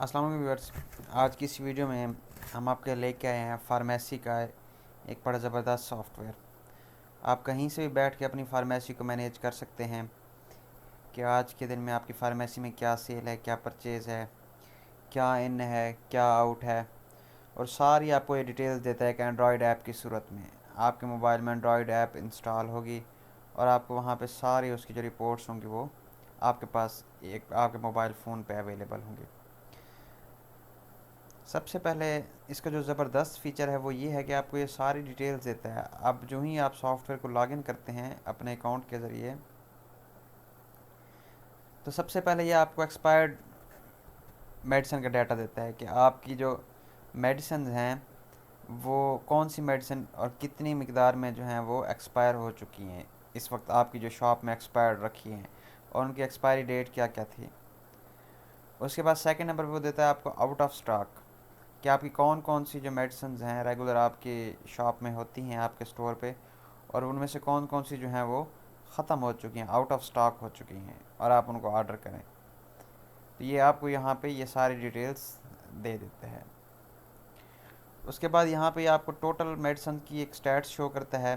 अस्सलाम वालेकुम व्यूअर्स। आज की इस वीडियो में हम आपके लेके आए हैं फार्मेसी का एक बड़ा ज़बरदस्त सॉफ्टवेयर। आप कहीं से भी बैठ के अपनी फार्मेसी को मैनेज कर सकते हैं कि आज के दिन में आपकी फार्मेसी में क्या सेल है, क्या परचेज़ है, क्या इन है, क्या आउट है, और सारी आपको ये डिटेल्स देता है कि एंड्रॉयड ऐप की सूरत में आपके मोबाइल में एंड्रॉयड ऐप इंस्टॉल होगी और आपको वहाँ पे सारी उसकी जो रिपोर्ट्स होंगी वो आपके पास एक आपके मोबाइल फ़ोन पे अवेलेबल होंगी। सबसे पहले इसका जो ज़बरदस्त फ़ीचर है वो ये है कि आपको ये सारी डिटेल्स देता है। अब जो ही आप सॉफ्टवेयर को लॉगिन करते हैं अपने अकाउंट के ज़रिए, तो सबसे पहले ये आपको एक्सपायर्ड मेडिसिन का डाटा देता है कि आपकी जो मेडिसिन हैं वो कौन सी मेडिसिन और कितनी मिकदार में जो हैं वो एक्सपायर हो चुकी हैं, इस वक्त आपकी जो शॉप में एक्सपायर्ड रखी हैं, और उनकी एक्सपायरी डेट क्या क्या थी। उसके बाद सेकंड नंबर पे वो देता है आपको आउट ऑफ स्टॉक कि आपकी कौन कौन सी जो मेडिसिन हैं रेगुलर आपकी शॉप में होती हैं आपके स्टोर पे, और उनमें से कौन कौन सी जो हैं वो ख़त्म हो चुकी हैं, आउट ऑफ स्टॉक हो चुकी हैं और आप उनको ऑर्डर करें। तो ये आपको यहाँ पे ये सारी डिटेल्स दे देते हैं। उसके बाद यहाँ पे आपको टोटल मेडिसिन की एक स्टैट्स शो करता है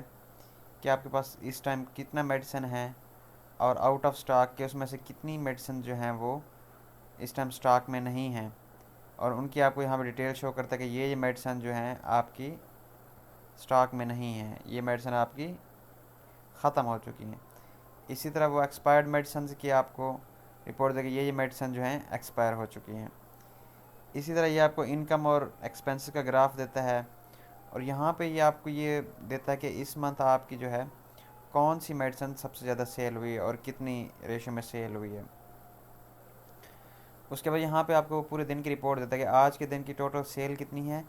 कि आपके पास इस टाइम कितना मेडिसिन है, और आउट ऑफ स्टॉक के उसमें से कितनी मेडिसिन जो हैं वो इस टाइम स्टॉक में नहीं हैं, और उनकी आपको यहाँ पे डिटेल शो करता है कि ये मेडिसिन जो हैं आपकी स्टॉक में नहीं है, ये मेडिसिन आपकी ख़त्म हो चुकी हैं। इसी तरह वो एक्सपायर्ड मेडिसिन की आपको रिपोर्ट देगी, ये मेडिसिन जो हैं एक्सपायर हो चुकी हैं। इसी तरह ये आपको इनकम और एक्सपेंसेस का ग्राफ देता है, और यहाँ पे ये आपको ये देता है कि इस मंथ आपकी जो है कौन सी मेडिसिन सबसे ज़्यादा सेल हुई है और कितनी रेशो में सेल हुई है। उसके बाद यहाँ पे आपको पूरे दिन की रिपोर्ट देता है कि आज के दिन की टोटल सेल कितनी है,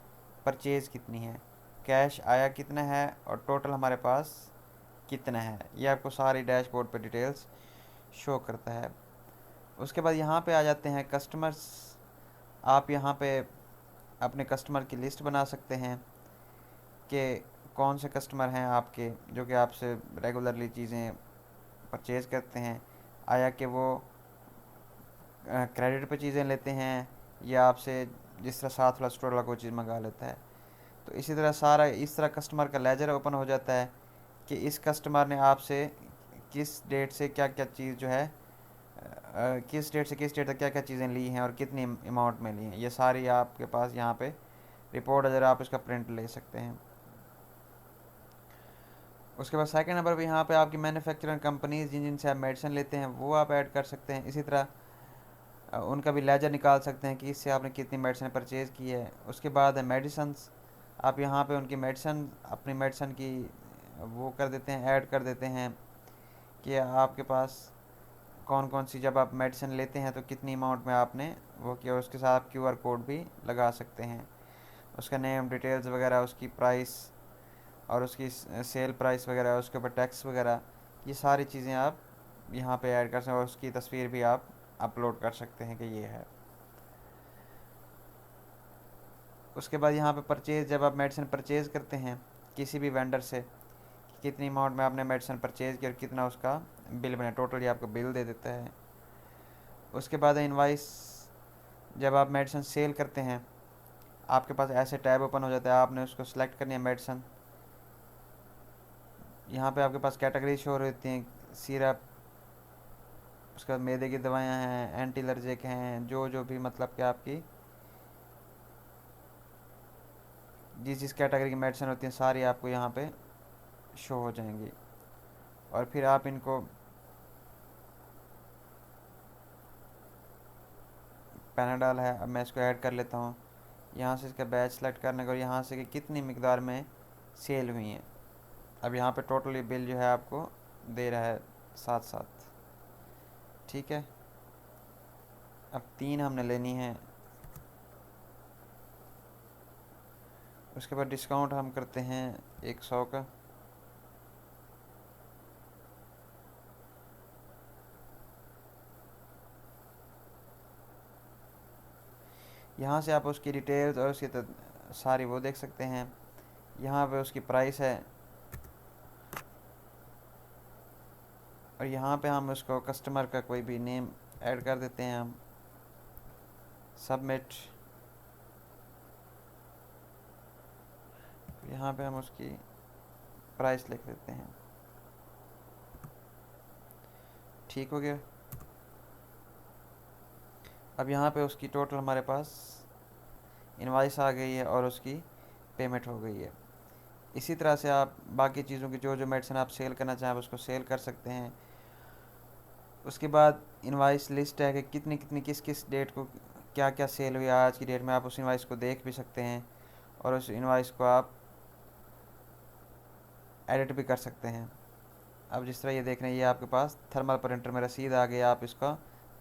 परचेज़ कितनी है, कैश आया कितना है, और टोटल हमारे पास कितना है। ये आपको सारी डैशबोर्ड पे डिटेल्स शो करता है। उसके बाद यहाँ पे आ जाते हैं कस्टमर्स। आप यहाँ पे अपने कस्टमर की लिस्ट बना सकते हैं कि कौन से कस्टमर हैं आपके जो कि आपसे रेगुलरली चीज़ें परचेज़ करते हैं, आया कि वो क्रेडिट पे चीज़ें लेते हैं या आपसे जिस तरह साथ वाला स्टोर वाला कोई चीज़ मंगा लेता है। तो इसी तरह सारा इस तरह कस्टमर का लेजर ओपन हो जाता है कि इस कस्टमर ने आपसे किस डेट से क्या क्या चीज़ जो है किस डेट से किस डेट तक क्या क्या चीज़ें ली हैं और कितनी अमाउंट में ली हैं, ये सारी आपके पास यहाँ पे रिपोर्ट अगर आप इसका प्रिंट ले सकते हैं। उसके बाद सेकंड नंबर पे यहाँ पे आपकी मैन्युफैक्चरिंग कंपनीज जिन जिनसे आप मेडिसिन लेते हैं वो आप ऐड कर सकते हैं। इसी तरह उनका भी लेजर निकाल सकते हैं कि इससे आपने कितनी मेडिसिन परचेज़ की है। उसके बाद है मेडिसन्स। आप यहाँ पे उनकी मेडिसिन अपनी मेडिसिन की वो कर देते हैं, ऐड कर देते हैं कि आपके पास कौन कौन सी जब आप मेडिसिन लेते हैं तो कितनी अमाउंट में आपने वो किया। उसके साथ आप क्यूआर कोड भी लगा सकते हैं। उसका नेम डिटेल्स वगैरह, उसकी प्राइस और उसकी सेल प्राइस वगैरह, उसके ऊपर टैक्स वगैरह, ये सारी चीज़ें आप यहाँ पे ऐड कर सकते हैं, और उसकी तस्वीर भी आप अपलोड कर सकते हैं कि ये है। उसके बाद यहाँ पे परचेज़, जब आप मेडिसिन परचेज़ करते हैं किसी भी वेंडर से, कितनी अमाउंट में आपने मेडिसिन परचेज़ किया और कितना उसका बिल बना, टोटली आपको बिल दे देता है। उसके बाद इनवाइस, जब आप मेडिसिन सेल करते हैं आपके पास ऐसे टैब ओपन हो जाता है, आपने उसको सेलेक्ट करनी है मेडिसिन। यहाँ पे आपके पास कैटेगरी शो रहती हैं, सिरप, उसके बाद मैदे की दवाइयाँ हैं, एंटी एलर्जिक हैं, जो जो भी मतलब कि आपकी जिस जिस कैटेगरी की मेडिसिन होती हैं सारी आपको यहाँ पे शो हो जाएंगी। और फिर आप इनको पैनाडॉल है, अब मैं इसको ऐड कर लेता हूँ। यहाँ से इसका बैच सेलेक्ट करने को, यहाँ से कि कितनी मिकदार में सेल हुई हैं। अब यहाँ पे टोटली बिल जो है आपको दे रहा है साथ साथ। ठीक है, अब 3 हमने लेनी है। उसके बाद डिस्काउंट हम करते हैं 100 का। यहाँ से आप उसकी डिटेल्स और उसकी सारी वो देख सकते हैं। यहाँ पे उसकी प्राइस है, और यहाँ पे हम उसको कस्टमर का कोई भी नेम ऐड कर देते हैं हम। सबमिट। यहाँ पे हम उसकी प्राइस लिख देते हैं। ठीक हो गया। अब यहाँ पे उसकी टोटल हमारे पास इनवाइस आ गई है और उसकी पेमेंट हो गई है। इसी तरह से आप बाकी चीज़ों की जो जो मेडिसिन आप सेल करना चाहें उसको सेल कर सकते हैं। उसके बाद इनवाइस लिस्ट है कि कितनी कितनी किस किस डेट को क्या क्या सेल हुई आज की डेट में, आप उस इनवाइस को देख भी सकते हैं और उस इनवाइस को आप एडिट भी कर सकते हैं। अब जिस तरह ये देख रहे हैं, ये आपके पास थर्मल प्रिंटर में रसीद आ गई। आप इसका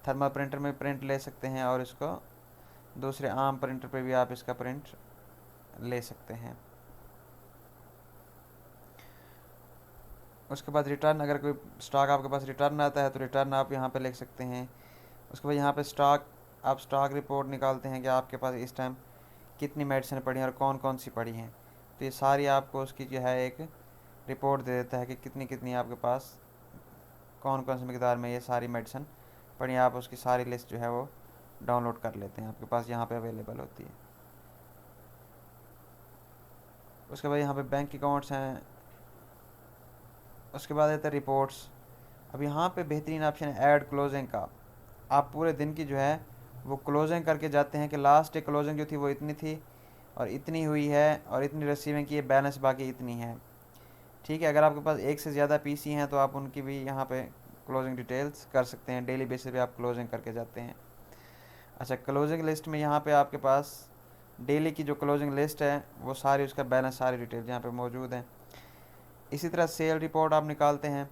थर्मल प्रिंटर में प्रिंट ले सकते हैं और इसको दूसरे आम प्रिंटर पे भी आप इसका प्रिंट ले सकते हैं। उसके बाद रिटर्न, अगर कोई स्टॉक आपके पास रिटर्न आता है तो रिटर्न आप यहाँ पे लिख सकते हैं। उसके बाद यहाँ पे स्टॉक, आप स्टॉक रिपोर्ट निकालते हैं कि आपके पास इस टाइम कितनी मेडिसिन पड़ी हैं और कौन कौन सी पड़ी हैं। तो ये सारी आपको उसकी जो है एक रिपोर्ट दे देता है कि कितनी कितनी आपके पास कौन कौन सी मकदार में ये सारी मेडिसिन पड़ी हैं। आप उसकी सारी लिस्ट जो है वो डाउनलोड कर लेते हैं, आपके पास यहाँ पे अवेलेबल होती है। उसके बाद यहाँ पे बैंक अकाउंट्स हैं। उसके बाद आता है रिपोर्ट्स। अब यहाँ पे बेहतरीन ऑप्शन है ऐड क्लोजिंग का। आप पूरे दिन की जो है वो क्लोजिंग करके जाते हैं कि लास्ट डे क्लोजिंग जो थी वो इतनी थी और इतनी हुई है और इतनी रिसीविंग की है, बैलेंस बाकी इतनी है। ठीक है, अगर आपके पास एक से ज़्यादा पीसी हैं तो आप उनकी भी यहाँ पे क्लोजिंग डिटेल्स कर सकते हैं। डेली बेसिस पे आप क्लोजिंग करके जाते हैं। अच्छा, क्लोजिंग लिस्ट में यहाँ पे आपके पास डेली की जो क्लोजिंग लिस्ट है वो सारी, उसका बैलेंस, सारी डिटेल्स यहाँ पे मौजूद हैं। इसी तरह सेल रिपोर्ट आप निकालते हैं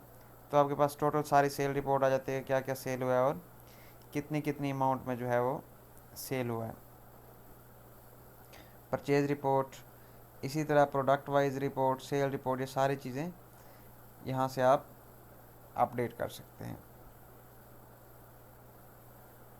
तो आपके पास टोटल सारी सेल रिपोर्ट आ जाती है, क्या क्या सेल हुआ है और कितनी कितनी अमाउंट में जो है वो सेल हुआ है। परचेज रिपोर्ट, इसी तरह product wise report, sale report, ये सारी चीज़ें यहाँ से आप अपडेट कर सकते हैं।